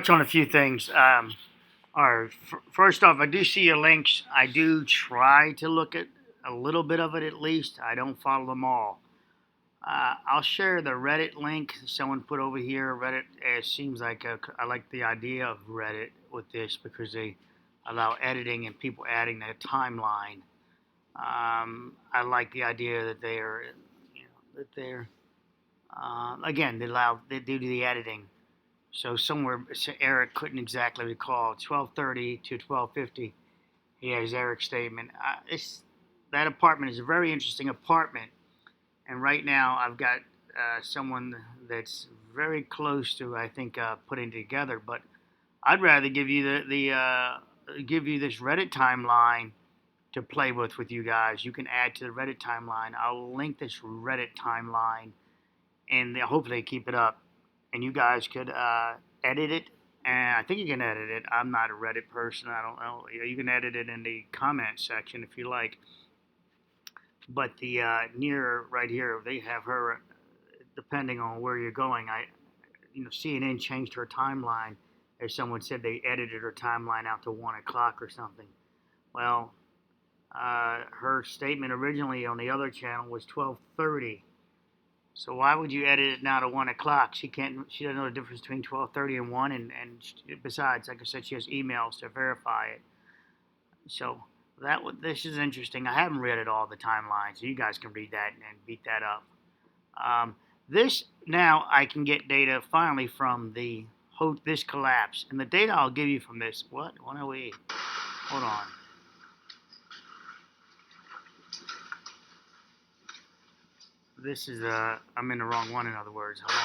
touch on a few things. First off, I do see your links. I do try to look at a little bit of it at least. I don't follow them all. I'll share the Reddit link someone put over here. Reddit, it seems like I like the idea of Reddit with this because they allow editing and people adding their timeline. I like the idea that they're again they do the editing. So Eric couldn't exactly recall 12:30 to 12:50. He has Eric's statement. That apartment is a very interesting apartment, and right now I've got someone that's very close to I think putting it together. But I'd rather give you give you this Reddit timeline to play with you guys. You can add to the Reddit timeline. I'll link this Reddit timeline, and hopefully keep it up. And you guys could edit it. And I think you can edit it. I'm not a Reddit person. I don't know. You can edit it in the comment section if you like. But the near right here, they have her. Depending on where you're going, CNN changed her timeline. As someone said, they edited her timeline out to 1 o'clock or something. Well, her statement originally on the other channel was 12:30. So why would you edit it now to 1 o'clock? She doesn't know the difference between 12:30 and 1, and besides, like I said, she has emails to verify it. So this is interesting. I haven't read it all the timeline, so you guys can read that and beat that up. This now I can get data finally from this collapse, and the data I'll give you from this. What 108? Hold on. This is I'm in the wrong one, in other words. Hold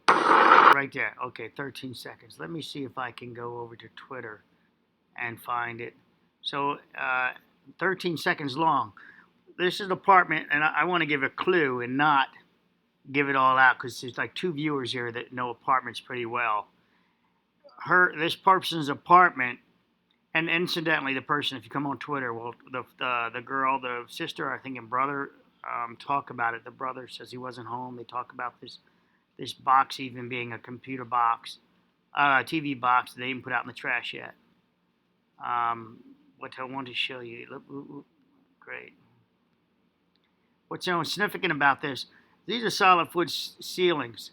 on. Right there. Okay, 13 seconds. Let me see if I can go over to Twitter and find it. So 13 seconds long. This is the apartment, and I want to give a clue and not give it all out because there's like 2 viewers here that know apartments pretty well. This person's apartment. And incidentally, the person, if you come on Twitter, well, the girl, the sister, I think, and brother talk about it. The brother says he wasn't home. They talk about this box even being a computer box, TV box that they didn't put out in the trash yet. What I want to show you, great. What's so significant about this? These are solid wood ceilings.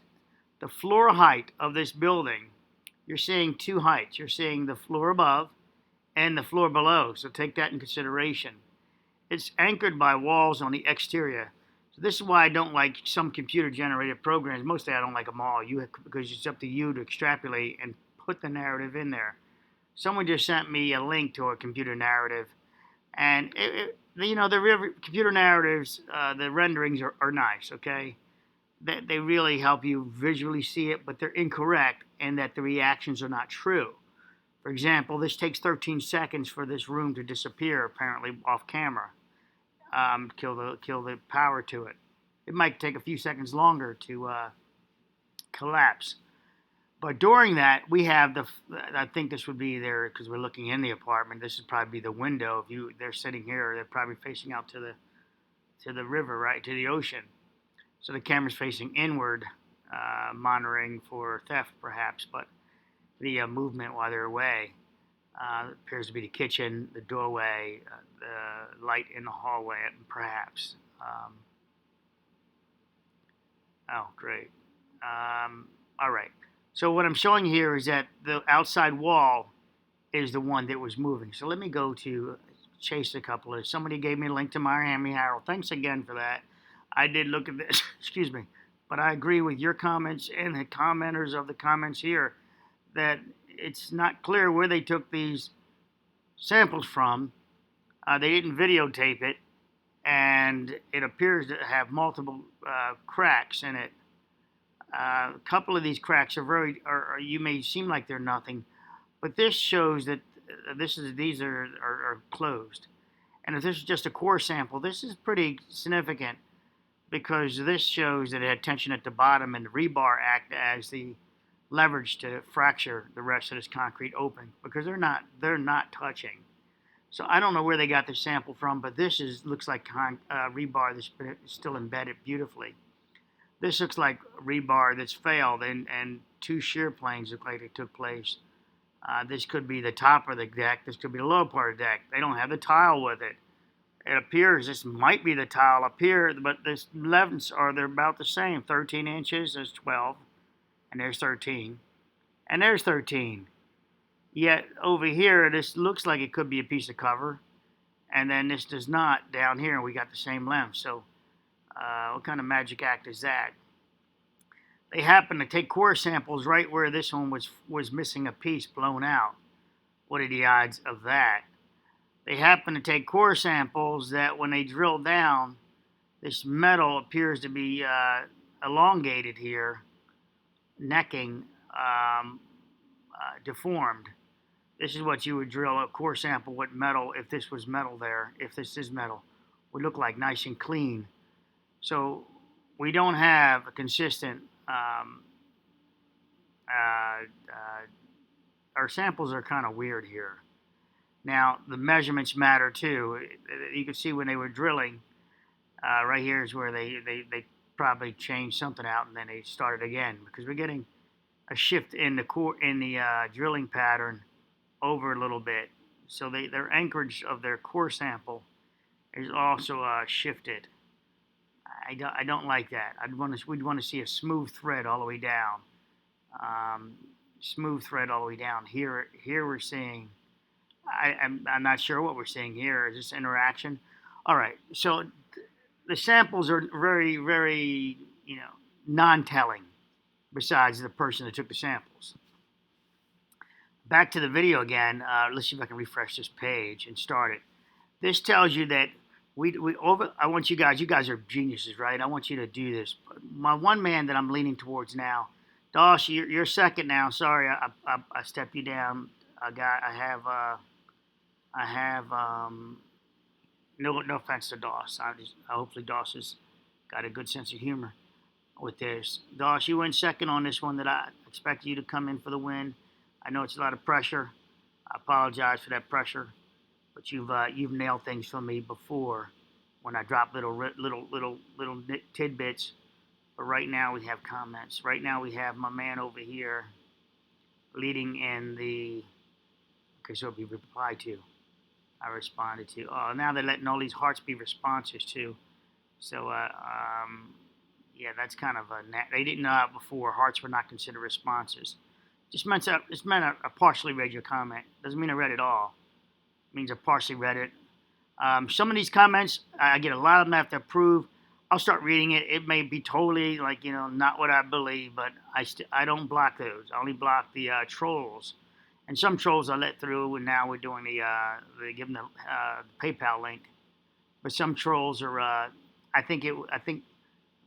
The floor height of this building, you're seeing 2 heights. You're seeing the floor above and the floor below, so take that in consideration. It's anchored by walls on the exterior. So this is why I don't like some computer-generated programs. Mostly I don't like them all, because it's up to you to extrapolate and put the narrative in there. Someone just sent me a link to a computer narrative, and the computer narratives, the renderings are nice, okay? They really help you visually see it, but they're incorrect in that the reactions are not true. For example, this takes 13 seconds for this room to disappear, apparently off camera. Kill the power to it. It might take a few seconds longer to collapse. But during that, we have I think this would be there because we're looking in the apartment. This would probably be the window. They're sitting here, they're probably facing out to the river, right, to the ocean. So the camera's facing inward, monitoring for theft, perhaps, but the movement while they're away appears to be the kitchen, the doorway, the light in the hallway, perhaps. Oh, great. All right. So what I'm showing here is that the outside wall is the one that was moving. So let me go to chase a couple of. Somebody gave me a link to Miami Herald. Thanks again for that. I did look at this. Excuse me. But I agree with your comments and the commenters of the comments here that it's not clear where they took these samples from. They didn't videotape it, and it appears to have multiple cracks in it. A couple of these cracks you may seem like they're nothing, but this shows that these are closed. And if this is just a core sample, this is pretty significant because this shows that it had tension at the bottom and the rebar act as the leverage to fracture the rest of this concrete open because they're not touching. So I don't know where they got the sample from, but this looks like rebar that's still embedded beautifully. This looks like rebar that's failed, and two shear planes look like they took place. This could be the top of the deck. This could be the lower part of the deck. They don't have the tile with it. It appears this might be the tile up here, but the lengths they're about the same. 13 inches, there's 12, and there's 13, and there's 13. Yet over here, this looks like it could be a piece of cover, and then this does not down here, and we got the same length. So what kind of magic act is that? They happen to take core samples right where this one was missing a piece blown out. What are the odds of that? They happen to take core samples that when they drill down, this metal appears to be elongated here, necking, deformed. This is what you would drill a core sample with metal if this was metal there. If this is metal, would look like nice and clean. So we don't have a consistent. Our samples are kind of weird here. Now the measurements matter too. You can see when they were drilling. Right here is where they probably changed something out and then they started again because we're getting a shift in the core drilling pattern over a little bit. So their anchorage of their core sample is also shifted. I don't like that. We'd want to see a smooth thread all the way down. Smooth thread all the way down. Here we're seeing. I'm not sure what we're seeing here. Is this interaction? All right. So the samples are very, very, non-telling. Besides the person that took the samples. Back to the video again. Let's see if I can refresh this page and start it. This tells you that I want you guys are geniuses, right? I want you to do this. My one man that I'm leaning towards now, Dosh, you're second now. Sorry, I stepped you down. No offense to Doss. Hopefully Doss has got a good sense of humor with this. Doss, you went second on this one that I expected you to come in for the win. I know it's a lot of pressure. I apologize for that pressure, but you've nailed things for me before when I drop little tidbits. But right now we have comments. Right now we have my man over here leading in the. Okay, so it'll be replied to. I responded to. Oh, now they're letting all these hearts be responses too. So yeah, that's kind of they didn't know that before. Hearts were not considered responses. Just meant I partially read your comment. Doesn't mean I read it all. It means I partially read it. Some of these comments, I get a lot of them have to approve. I'll start reading it. It may be totally not what I believe, but I don't block those. I only block the trolls. And some trolls I let through, and now we're doing they give them the PayPal link. But some trolls are, I think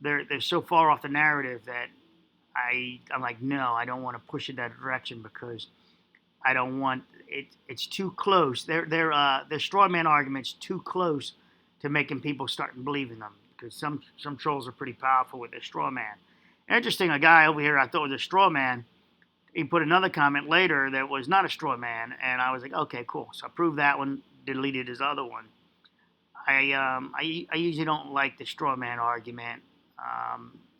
they're so far off the narrative that I'm like, no, I don't want to push it that direction because I don't want it. It's too close. Their straw man arguments too close to making people start believing them because some trolls are pretty powerful with their straw man. Interesting, a guy over here I thought was a straw man. He put another comment later that was not a straw man, and I was like, okay, cool. So I proved that one, deleted his other one. I usually don't like the straw man argument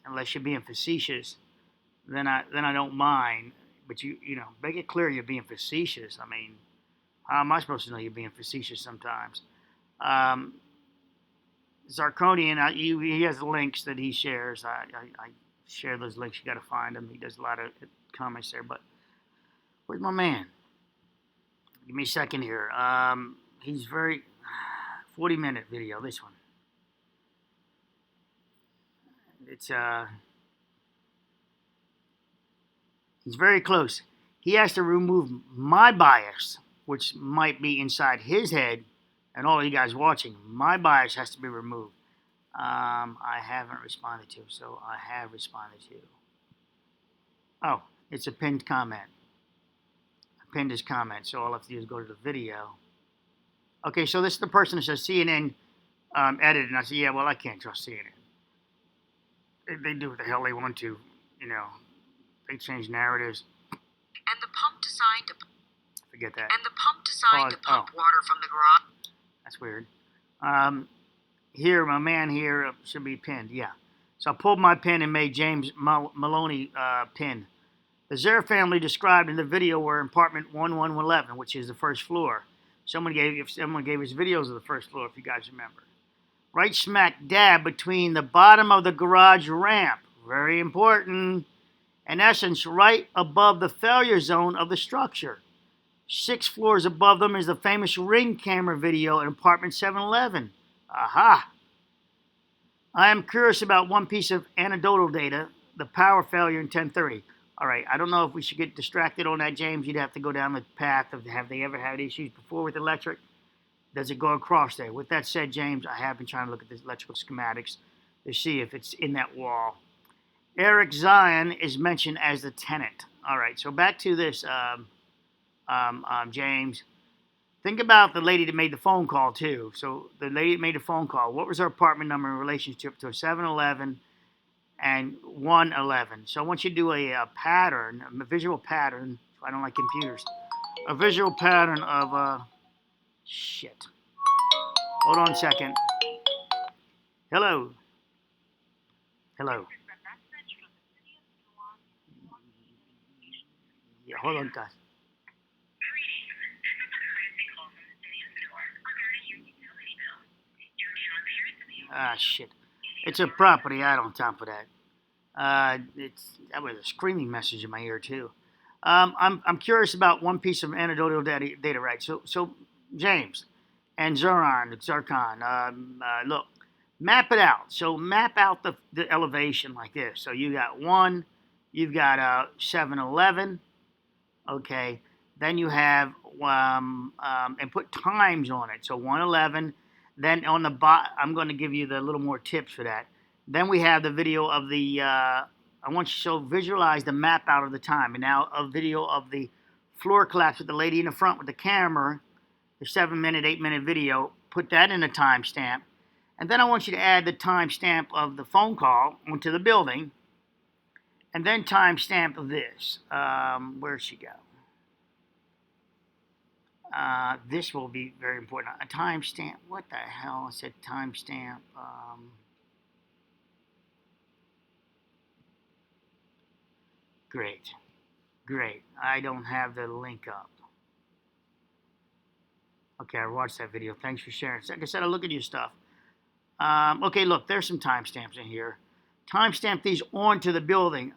unless you're being facetious. Then I don't mind. But you make it clear you're being facetious. I mean, how am I supposed to know you're being facetious sometimes? Zarkonian, he has links that he shares. I share those links. You got to find him. He does a lot of comments there. But where's my man? Give me a second here. He's very 40-minute video. This one. It's he's very close. He has to remove my bias, which might be inside his head, and all you guys watching. My bias has to be removed. I haven't responded to, so I have responded to. Oh, it's a pinned comment. I pinned his comment, so all I have to do is go to the video. Okay, so this is the person that says CNN edited, and I said, yeah, well, I can't trust CNN. They do what the hell they want to, They change narratives. And the pump designed to forget that. And the pump designed to pump water from the garage. That's weird. Here, my man here should be pinned. Yeah. So I pulled my pin and made James Maloney pin. The Zer family described in the video were in apartment 1111, which is the first floor. Someone gave us videos of the first floor, if you guys remember. Right smack dab between the bottom of the garage ramp. Very important. In essence, right above the failure zone of the structure. 6 floors above them is the famous ring camera video in apartment 711. Aha! I am curious about one piece of anecdotal data, the power failure in 1030. All right, I don't know if we should get distracted on that, James. You'd have to go down the path of have they ever had issues before with electric? Does it go across there? With that said, James, I have been trying to look at the electrical schematics to see if it's in that wall. Eric Zion is mentioned as the tenant. All right, so back to this, James. Think about the lady that made the phone call, too. So the lady that made the phone call, what was her apartment number in relationship to a 711 and 111? So I want you to do a pattern, a visual pattern. I don't like computers. A visual pattern of, shit. Hold on a second. Hello. Hello. Yeah, hold on, guys. Ah, shit. It's a property. I don't top of that. That was a screaming message in my ear too. I'm curious about one piece of anecdotal data, right? So James and Zircon, look, map it out. So map out the elevation like this. So you got 1, you've got 711, okay. Then you have and put times on it. So 111. Then on the bottom, I'm going to give you the little more tips for that. Then we have the video of the. I want you to visualize the map out of the time, and now a video of the floor collapse with the lady in the front with the camera, the 7-minute, 8-minute video. Put that in a timestamp, and then I want you to add the timestamp of the phone call onto the building, and then timestamp this. Where'd she go? This will be very important. A timestamp. What the hell? I said timestamp. Great. I don't have the link up. Okay, I watched that video. Thanks for sharing. Like I said, I look at your stuff. Okay, look, there's some timestamps in here. Timestamp these onto the building.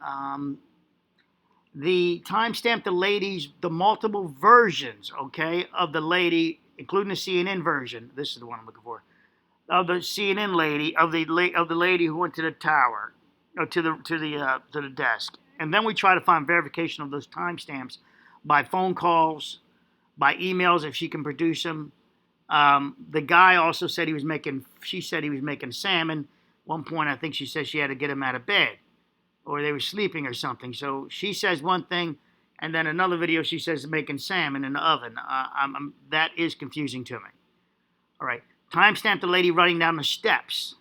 The timestamp the ladies, the multiple versions, okay, of the lady, including the CNN version. This is the one I'm looking for. Of the CNN lady, of the lady who went to the tower, or to the desk, and then we try to find verification of those timestamps by phone calls, by emails if she can produce them. The guy also said she said he was making salmon. At one point, I think she said she had to get him out of bed, or they were sleeping or something. So she says one thing, and then another video she says making salmon in the oven. That is confusing to me. All right, timestamp the lady running down the steps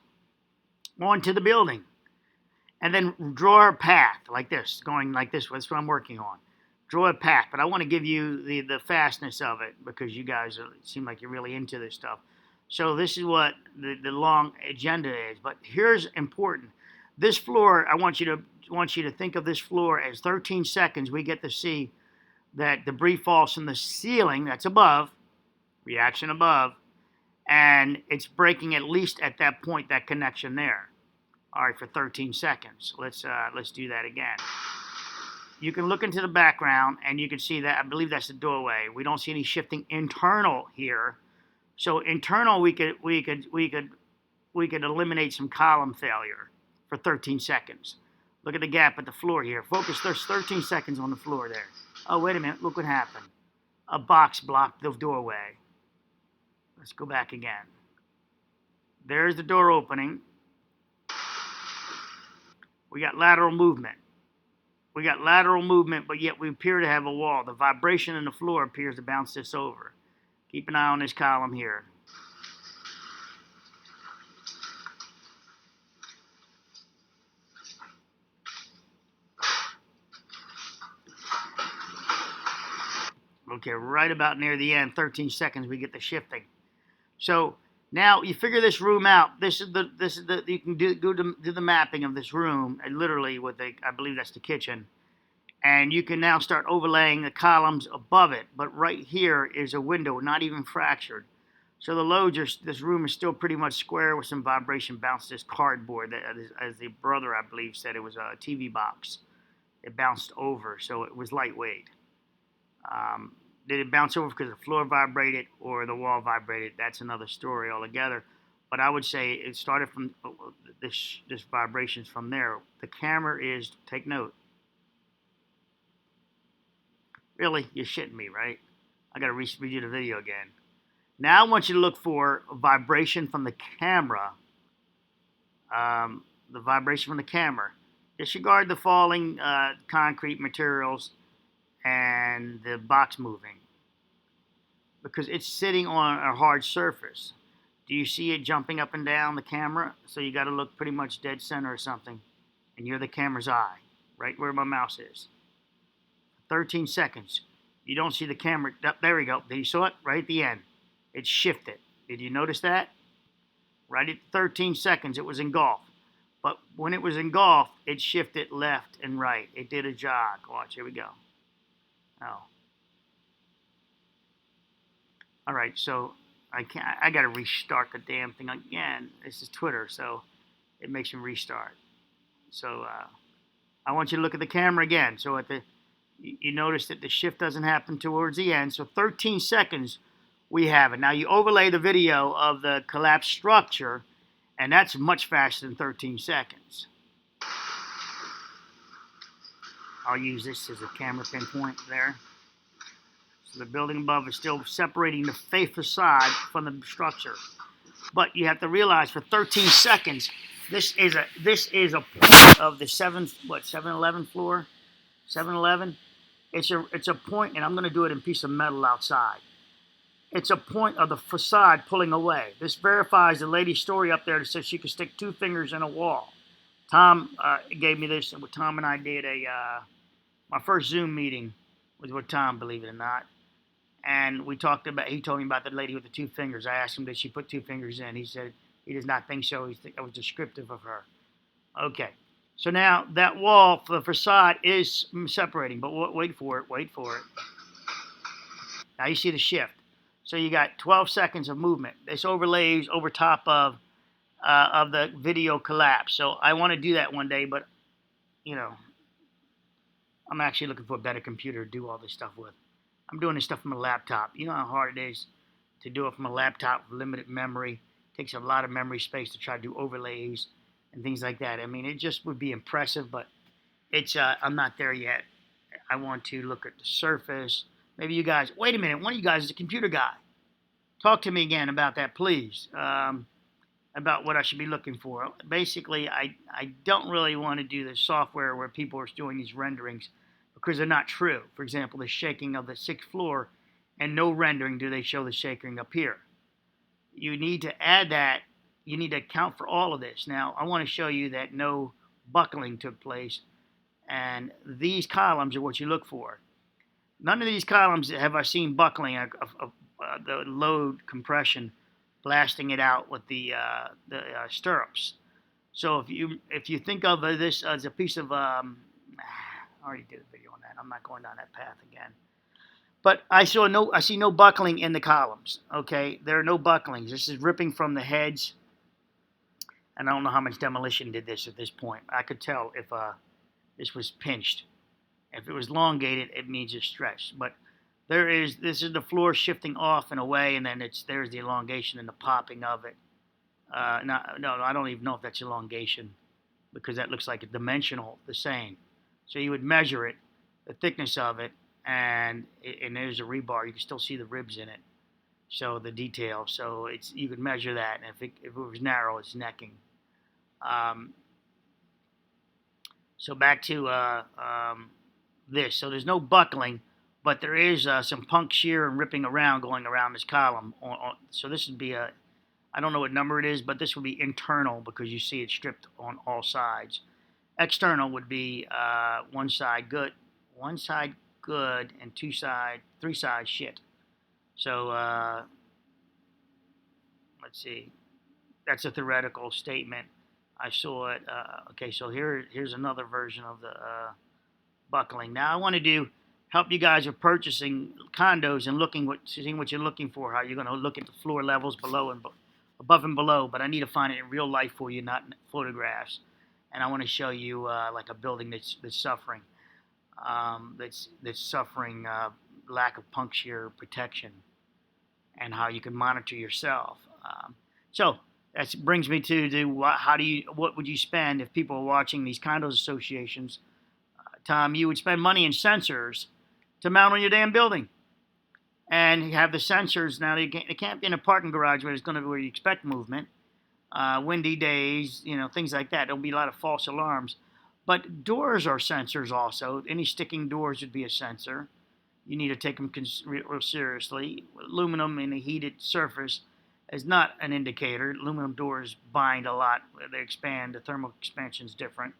onto the building, and then draw her path like this, going like this. That's what I'm working on. Draw a path, but I want to give you the fastness of it because you guys seem like you're really into this stuff. So this is what the long agenda is. But here's important. This floor, I want you to think of this floor as 13 seconds. We get to see that debris falls from the ceiling that's above, reaction above, and it's breaking at least at that point, that connection there. All right, for 13 seconds. Let's do that again. You can look into the background and you can see that, I believe that's the doorway. We don't see any shifting internal here. So internal, we could eliminate some column failure for 13 seconds. Look at the gap at the floor here. Focus, there's 13 seconds on the floor there. Oh, wait a minute, look what happened. A box blocked the doorway. Let's go back again. There's the door opening. We got lateral movement. But yet we appear to have a wall. The vibration in the floor appears to bounce this over. Keep an eye on this column here. Okay, right about near the end, 13 seconds, we get the shifting. So Now you figure this room out. This is the you can do the mapping of this room, and literally with the, I believe that's the kitchen, and you can now start overlaying the columns above it. But right here is a window, not even fractured. So the loads are, this room is still pretty much square with some vibration bounced this cardboard that, as the brother I believe said, it was a TV box. It bounced over, so it was lightweight. Did it bounce over because the floor vibrated or the wall vibrated? That's another story altogether. But I would say it started from this vibrations from there. The camera is, take note. Really, you're shitting me, right? I gotta redo the video again. Now I want you to look for vibration from the camera. The vibration from the camera. Disregard the falling concrete materials and the box moving, because it's sitting on a hard surface. Do you see it jumping up and down the camera? So you got to look pretty much dead center or something, and you're the camera's eye, right where my mouse is. 13 seconds. You don't see the camera. There we go. You saw it right at the end. It shifted. Did you notice that? Right at 13 seconds, it was engulfed. But when it was engulfed, it shifted left and right. It did a jog. Watch, here we go. Oh. All right, so I got to restart the damn thing again. This is Twitter, so it makes me restart. So I want you to look at the camera again. So you notice that the shift doesn't happen towards the end. So 13 seconds, we have it. Now you overlay the video of the collapsed structure, and that's much faster than 13 seconds. I'll use this as a camera pinpoint there. So the building above is still separating the facade from the structure. But you have to realize for 13 seconds, this is a point of the 711 floor? 711? It's a point, and I'm going to do it in a piece of metal outside. It's a point of the facade pulling away. This verifies the lady's story up there that says she could stick 2 fingers in a wall. Tom gave me this, and what Tom and I did my first Zoom meeting was with Tom, believe it or not. And we talked about, he told me about the lady with the 2 fingers. I asked him, did she put 2 fingers in? He said he does not think so. It was descriptive of her. Okay. So now that wall, the facade is separating, but wait for it. Now you see the shift. So you got 12 seconds of movement. This overlays over top of the video collapse. So I want to do that one day, but, you know, I'm actually looking for a better computer to do all this stuff with. I'm doing this stuff from a laptop. You know how hard it is to do it from a laptop with limited memory. It takes a lot of memory space to try to do overlays and things like that. I mean, it just would be impressive, but it's I'm not there yet. I want to look at the surface. Maybe you guys, wait a minute, one of you guys is a computer guy. Talk to me again about that, please, about what I should be looking for. Basically, I don't really want to do the software where people are doing these renderings because they're not true. For example, the shaking of the 6th floor, and no rendering do they show the shaking up here. You need to add that. You need to account for all of this. Now, I want to show you that no buckling took place, and these columns are what you look for. None of these columns have I seen buckling of the load compression, blasting it out with the stirrups. So if you think of this as a piece of I already did a video on that. I'm not going down that path again. But I see no buckling in the columns. Okay, there are no bucklings. This is ripping from the heads, and I don't know how much demolition did this at this point. I could tell if this was pinched. If it was elongated, it means it's stretched. But this is the floor shifting off and away, and then there's the elongation and the popping of it. No, I don't even know if that's elongation, because that looks like a dimensional, the same. So you would measure it, the thickness of it, and there's a rebar. You can still see the ribs in it, so the detail. So you could measure that, and if it was narrow, it's necking. So back to this. So there's no buckling, but there is some punk shear and ripping around going around this column. So this would be I don't know what number it is, but this would be internal because you see it stripped on all sides. External would be one side good, and three sides shit. So let's see. That's a theoretical statement. I saw it. Okay, so here's another version of the buckling. Now I want to help you guys with purchasing condos and seeing what you're looking for, how you're going to look at the floor levels below and above and below. But I need to find it in real life for you, not in photographs. And I want to show you like a building that's suffering, that's suffering lack of puncture protection, and how you can monitor yourself. So that brings me to what would you spend if people are watching these condos associations? Tom, you would spend money in sensors to mount on your damn building, and you have the sensors. Now they can't be in a parking garage where where you expect movement, windy days, things like that. There'll be a lot of false alarms. But doors are sensors also. Any sticking doors would be a sensor. You need to take them real seriously. Aluminum in a heated surface is not an indicator. Aluminum doors bind a lot. They expand. The thermal expansion is different.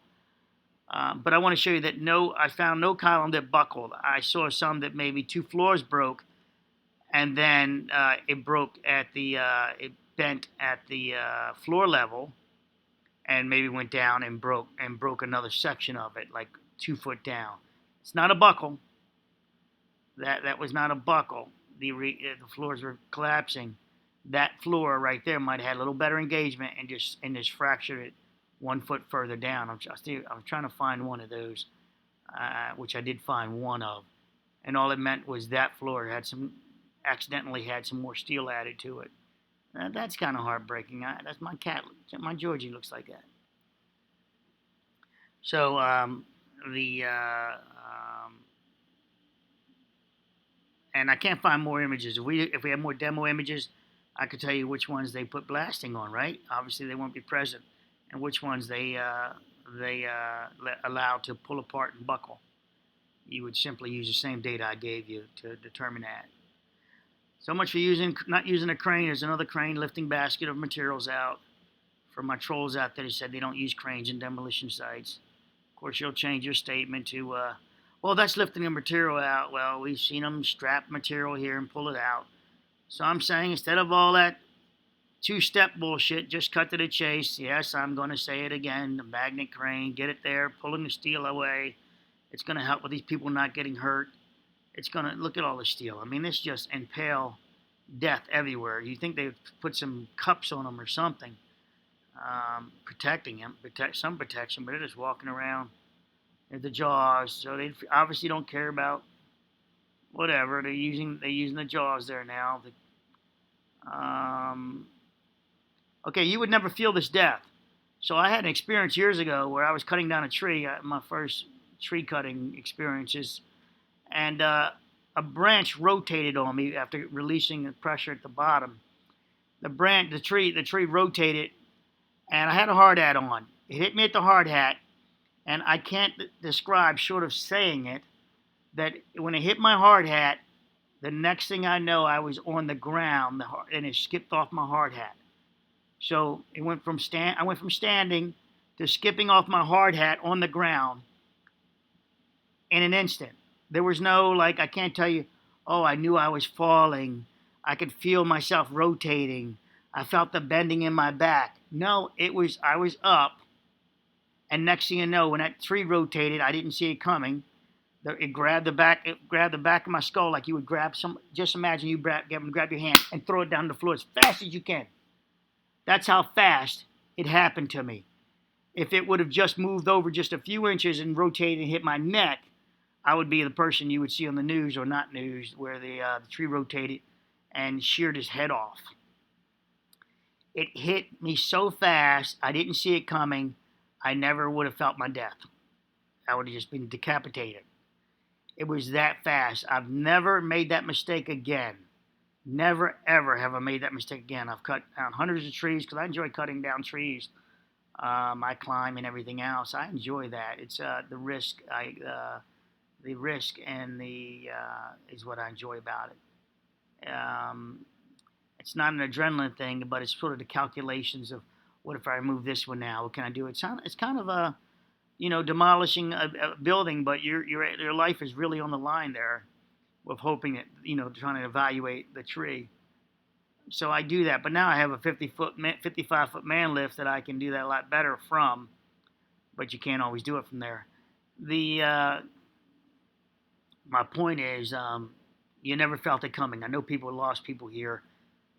But I want to show you that I found no column that buckled. I saw some that maybe 2 floors broke, and then it bent at the floor level, and maybe went down and broke another section of it, like 2 foot down. It's not a buckle. That was not a buckle. The floors were collapsing. That floor right there might have had a little better engagement and just fractured it 1 foot further down. I'm trying to find one of those, which I did find one of, and all it meant was that floor accidentally had some more steel added to it. That's kind of heartbreaking. That's my cat. My Georgie looks like that. So and I can't find more images. If we have more demo images, I could tell you which ones they put blasting on. Right? Obviously, they won't be present, and which ones they allow to pull apart and buckle. You would simply use the same data I gave you to determine that. So much for not using a crane. There's another crane lifting basket of materials out. For my trolls out there, they said they don't use cranes in demolition sites. Of course, you'll change your statement to, well, that's lifting the material out. Well, we've seen them strap material here and pull it out. So I'm saying instead of all that two-step bullshit, just cut to the chase. Yes, I'm going to say it again. The magnet crane, get it there, pulling the steel away. It's going to help with these people not getting hurt. It's going to, look at all the steel. I mean, it's just impale death everywhere. You think they put some cups on them or something, protecting them, some protection, but they're just walking around at the jaws. So they obviously don't care about whatever. They're using the jaws there now. Okay, you would never feel this death. So I had an experience years ago where I was cutting down a tree, my first tree cutting experiences, and a branch rotated on me after releasing the pressure at the bottom. The tree rotated, and I had a hard hat on. It hit me at the hard hat, and I can't describe, short of saying it, that when it hit my hard hat, the next thing I know, I was on the ground, and it skipped off my hard hat. So I went from standing to skipping off my hard hat on the ground in an instant. There was no, I can't tell you, oh, I knew I was falling. I could feel myself rotating. I felt the bending in my back. No, I was up, and next thing you know, when that tree rotated, I didn't see it coming. It grabbed the back of my skull like you would grab just imagine you grab your hand and throw it down the floor as fast as you can. That's how fast it happened to me. If it would have just moved over just a few inches and rotated and hit my neck, I would be the person you would see on the news or not news where the tree rotated and sheared his head off. It hit me so fast, I didn't see it coming. I never would have felt my death. I would have just been decapitated. It was that fast. I've never made that mistake again. Never, ever have I made that mistake again. I've cut down hundreds of trees because I enjoy cutting down trees. I climb and everything else. I enjoy that. It's the risk. The risk and is what I enjoy about it. It's not an adrenaline thing, but it's sort of the calculations of what if I move this one now? What can I do? It's kind of a, demolishing a building, but your life is really on the line there, with hoping that trying to evaluate the tree. So I do that, but now I have a 55-foot man lift that I can do that a lot better from, but you can't always do it from there. My point is, you never felt it coming. I know people lost people here.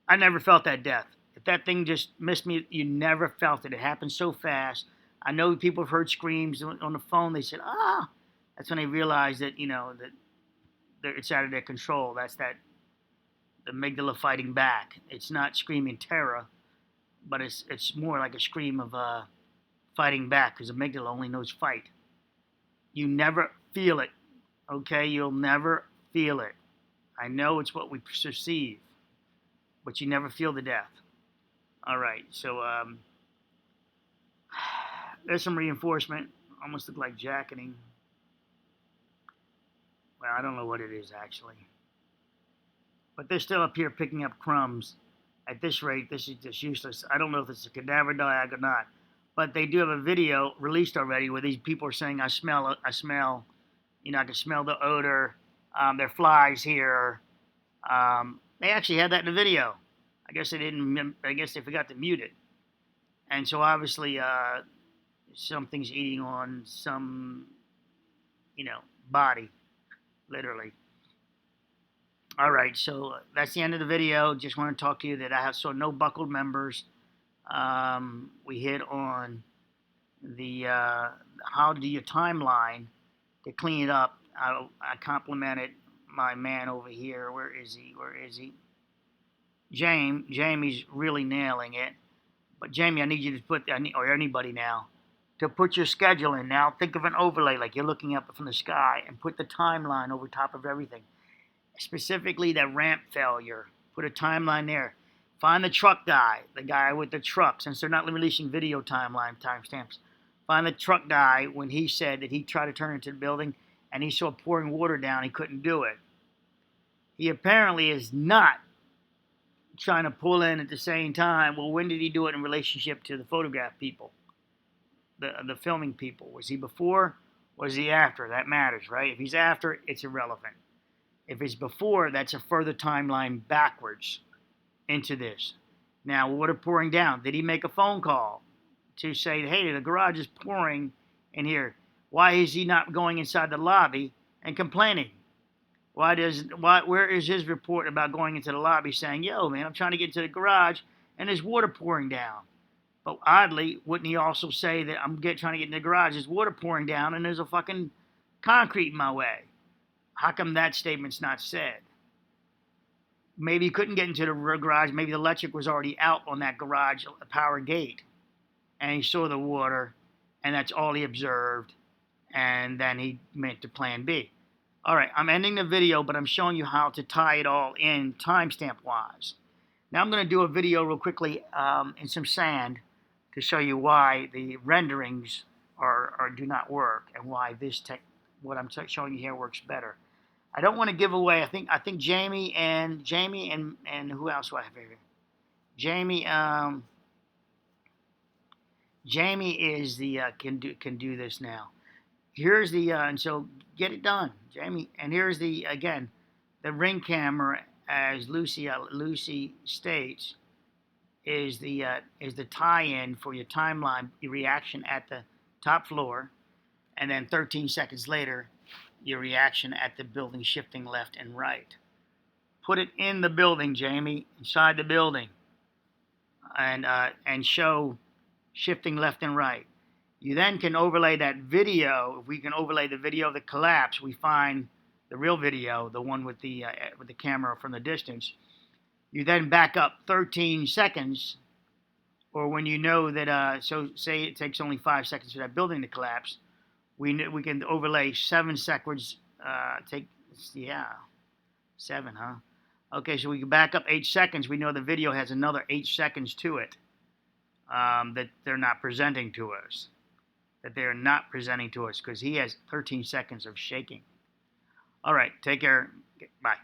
I never felt that death. If that thing just missed me, you never felt it. It happened so fast. I know people have heard screams on the phone. They said, "Ah!" That's when they realized that that it's out of their control. That's the amygdala fighting back. It's not screaming terror, but it's more like a scream of fighting back because amygdala only knows fight. You never feel it, okay? You'll never feel it. I know it's what we perceive, but you never feel the death. All right, so there's some reinforcement. Almost look like jacketing. Well, I don't know what it is actually. But they're still up here picking up crumbs. At this rate, this is just useless. I don't know if it's a cadaver diag or not. But they do have a video released already where these people are saying, I smell, I can smell the odor. There are flies here. They actually had that in the video. I guess they forgot to mute it. And so obviously, something's eating on some, body, literally. All right, so that's the end of the video. Just want to talk to you that I saw no buckled members. We hit on the how to do your timeline to clean it up. I complimented my man over here. Where is he? Jamie's really nailing it. But Jamie, I need you to or anybody now, to put your schedule in now. Think of an overlay like you're looking up from the sky and put the timeline over top of everything. Specifically that ramp failure. Put a timeline there. Find the truck guy, the guy with the truck, since they're not releasing video timestamps. Find the truck guy when he said that he tried to turn into the building and he saw pouring water down, he couldn't do it. He apparently is not trying to pull in at the same time. Well, when did he do it in relationship to the photograph people, the filming people? Was he before? Was he after? That matters, right? If he's after, it's irrelevant. If it's before, that's a further timeline backwards into this. Now, water pouring down. Did he make a phone call to say, hey, the garage is pouring in here? Why is he not going inside the lobby and complaining? Where is his report about going into the lobby saying, yo, man, I'm trying to get to the garage and there's water pouring down? But oddly, wouldn't he also say that trying to get in the garage, there's water pouring down and there's a fucking concrete in my way? How come that statement's not said? Maybe he couldn't get into the garage. Maybe the electric was already out on that garage power gate. And he saw the water, and that's all he observed. And then he went to plan B. All right, I'm ending the video, but I'm showing you how to tie it all in timestamp-wise. Now I'm going to do a video real quickly in some sand to show you why the renderings do not work and why what I'm showing you here works better. I don't want to give away. I think Jamie and who else do I have here? Jamie is the can do this now. Here's the and so get it done, Jamie. And here's the ring camera, as Lucy states, is the tie-in for your timeline, your reaction at the top floor, and then 13 seconds later, your reaction at the building shifting left and right. Put it in the building, Jamie, inside the building, and show shifting left and right. You then can overlay that video. If we can overlay the video of the collapse, we find the real video, the one with the camera from the distance. You then back up 13 seconds, or when you know that, so say it takes only 5 seconds for that building to collapse, we can overlay 7 seconds, 7, huh? Okay, so we can back up 8 seconds. We know the video has another 8 seconds to it that they're not presenting to us. Because he has 13 seconds of shaking. All right, take care. Bye.